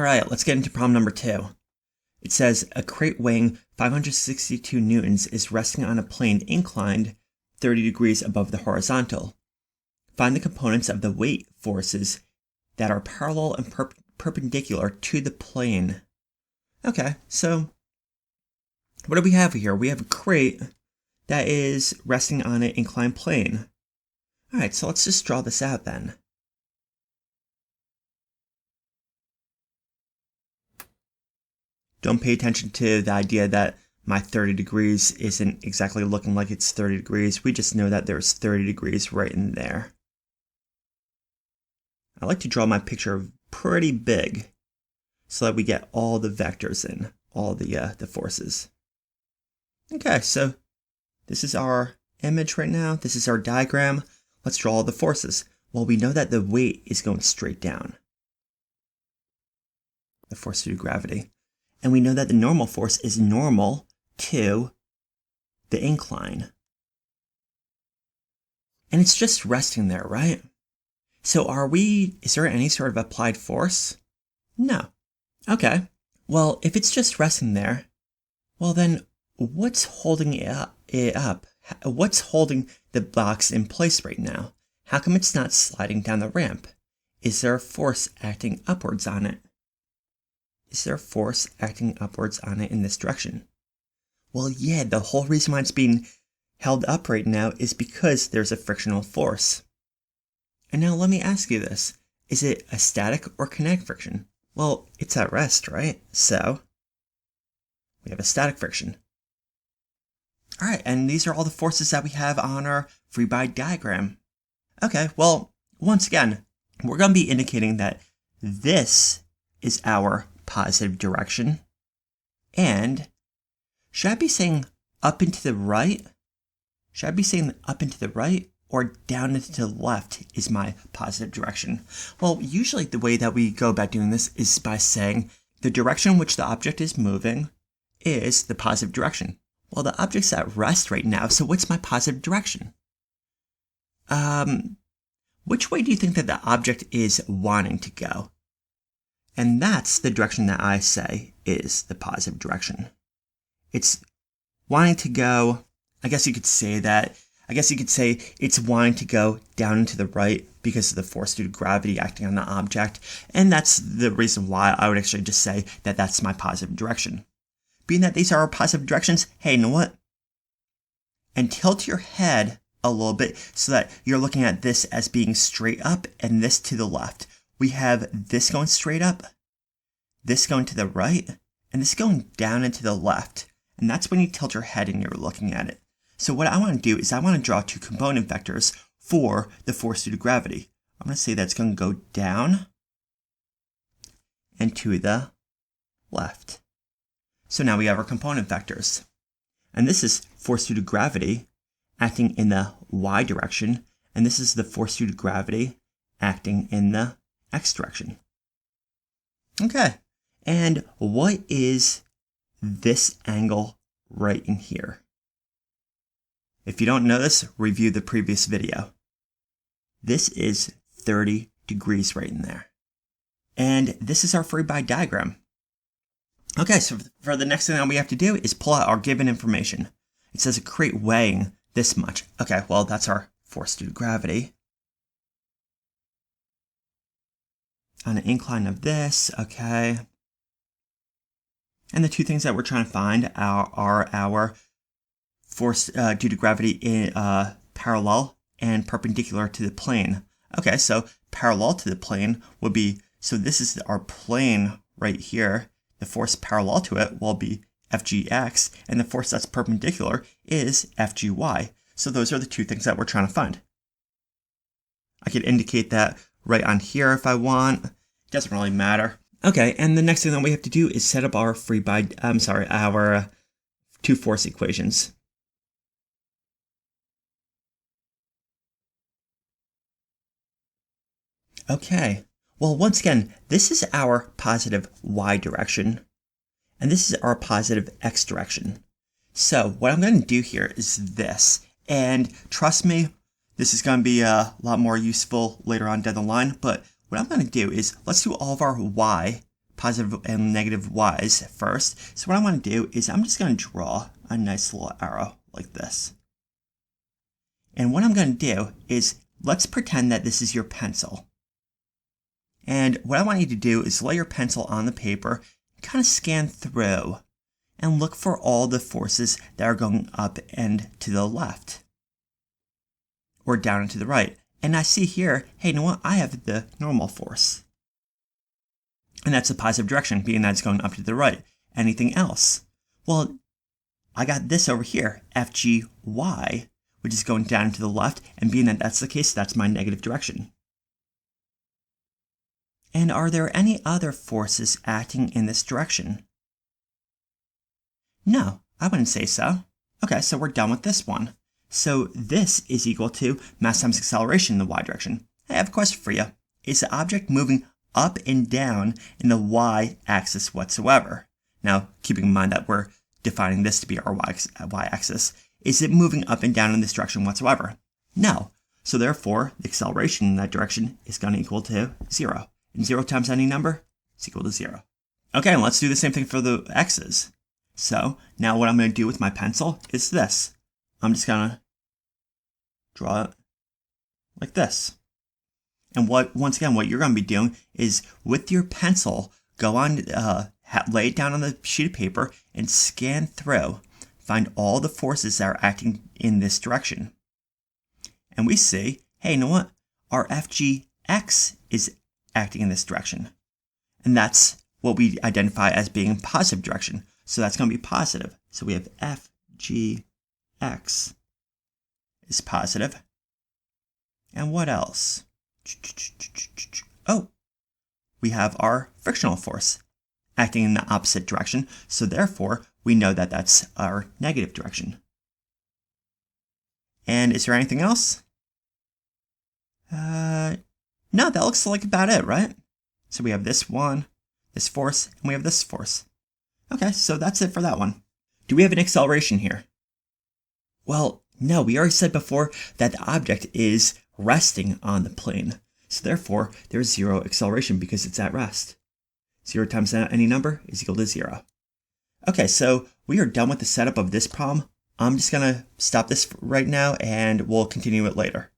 All right, let's get into problem number 2. It says a crate weighing 562 newtons is resting on a plane inclined 30 degrees above the horizontal. Find the components of the weight forces that are parallel and perpendicular to the plane. Okay, so what do we have here? We have a crate that is resting on an inclined plane. All right, so let's just draw this out then. Don't pay attention to the idea that my 30 degrees isn't exactly looking like it's 30 degrees. We just know that there's 30 degrees right in there. I like to draw my picture pretty big so that we get all the vectors in, all the forces. Okay, so this is our image right now. This is our diagram. Let's draw all the forces. Well, we know that the weight is going straight down, the force due to gravity. And we know that the normal force is normal to the incline. And it's just resting there, right? So is there any sort of applied force? No. Okay. Well, if it's just resting there, well then what's holding it up? What's holding the box in place right now? How come it's not sliding down the ramp? Is there a force acting upwards on it? Is there a force acting upwards on it in this direction? Well, yeah, the whole reason why it's being held up right now is because there's a frictional force. And now let me ask you this. Is it a static or kinetic friction? Well, it's at rest, right? So we have a static friction. All right, and these are all the forces that we have on our free body diagram. Okay, well, once again, we're going to be indicating that this is our positive direction. And should I be saying up and to the right? Should I be saying up and to the right or down and to the left is my positive direction? Well, usually the way that we go about doing this is by saying the direction in which the object is moving is the positive direction. Well, the object's at rest right now, so what's my positive direction? Which way do you think that the object is wanting to go? And that's the direction that I say is the positive direction. It's wanting to go, I guess you could say it's wanting to go down and to the right because of the force due to gravity acting on the object. And that's the reason why I would actually just say that that's my positive direction. Being that these are our positive directions, hey, you know what? And tilt your head a little bit so that you're looking at this as being straight up and this to the left. We have this going straight up, this going to the right, and this going down and to the left. And that's when you tilt your head and you're looking at it. So what I want to do is I want to draw two component vectors for the force due to gravity. I'm going to say that's going to go down and to the left. So now we have our component vectors. And this is force due to gravity acting in the y direction, and this is the force due to gravity acting in the x direction. Okay, and what is this angle right in here? If you don't know this, review the previous video. This is 30 degrees right in there. And this is our free body diagram. Okay, so for the next thing that we have to do is pull out our given information. It says a crate weighing this much. Okay, well, that's our force due to gravity. On an incline of this, okay. And the two things that we're trying to find are our force due to gravity in parallel and perpendicular to the plane. Okay, so parallel to the plane would be, so this is our plane right here. The force parallel to it will be Fgx, and the force that's perpendicular is Fgy. So those are the two things that we're trying to find. I could indicate that right on here if I want. It doesn't really matter. Okay, and the next thing that we have to do is set up our our two force equations. Okay, well, once again, this is our positive y direction, and this is our positive x direction. So what I'm going to do here is this, and trust me, this is going to be a lot more useful later on down the line, but what I'm going to do is let's do all of our y positive and negative y's first. So what I want to do is I'm just going to draw a nice little arrow like this. And what I'm going to do is let's pretend that this is your pencil. And what I want you to do is lay your pencil on the paper, kind of scan through, and look for all the forces that are going up and to the left, or down and to the right. And I see here, hey, you know what? I have the normal force. And that's the positive direction, being that it's going up to the right. Anything else? Well, I got this over here, FGY, which is going down to the left, and being that that's the case, that's my negative direction. And are there any other forces acting in this direction? No, I wouldn't say so. Okay, so we're done with this one. So this is equal to mass times acceleration in the y direction. I have a question for you. Is the object moving up and down in the y-axis whatsoever? Now, keeping in mind that we're defining this to be our y-axis, is it moving up and down in this direction whatsoever? No. So therefore, the acceleration in that direction is going to equal to 0. And 0 times any number is equal to 0. Okay, let's do the same thing for the x's. So now what I'm going to do with my pencil is this. I'm just going to draw it like this. And once again, what you're going to be doing is with your pencil, go on, lay it down on the sheet of paper and scan through. Find all the forces that are acting in this direction. And we see, hey, you know what? Our FGX is acting in this direction. And that's what we identify as being positive direction. So that's going to be positive. So we have FGX is positive. And what else? Oh, we have our frictional force acting in the opposite direction. So therefore, we know that that's our negative direction. And is there anything else? No, that looks like about it, right? So we have this one, this force, and we have this force. Okay, so that's it for that one. Do we have an acceleration here? Well, no, we already said before that the object is resting on the plane. So therefore, there's 0 acceleration because it's at rest. 0 times any number is equal to 0. Okay, so we are done with the setup of this problem. I'm just going to stop this right now and we'll continue it later.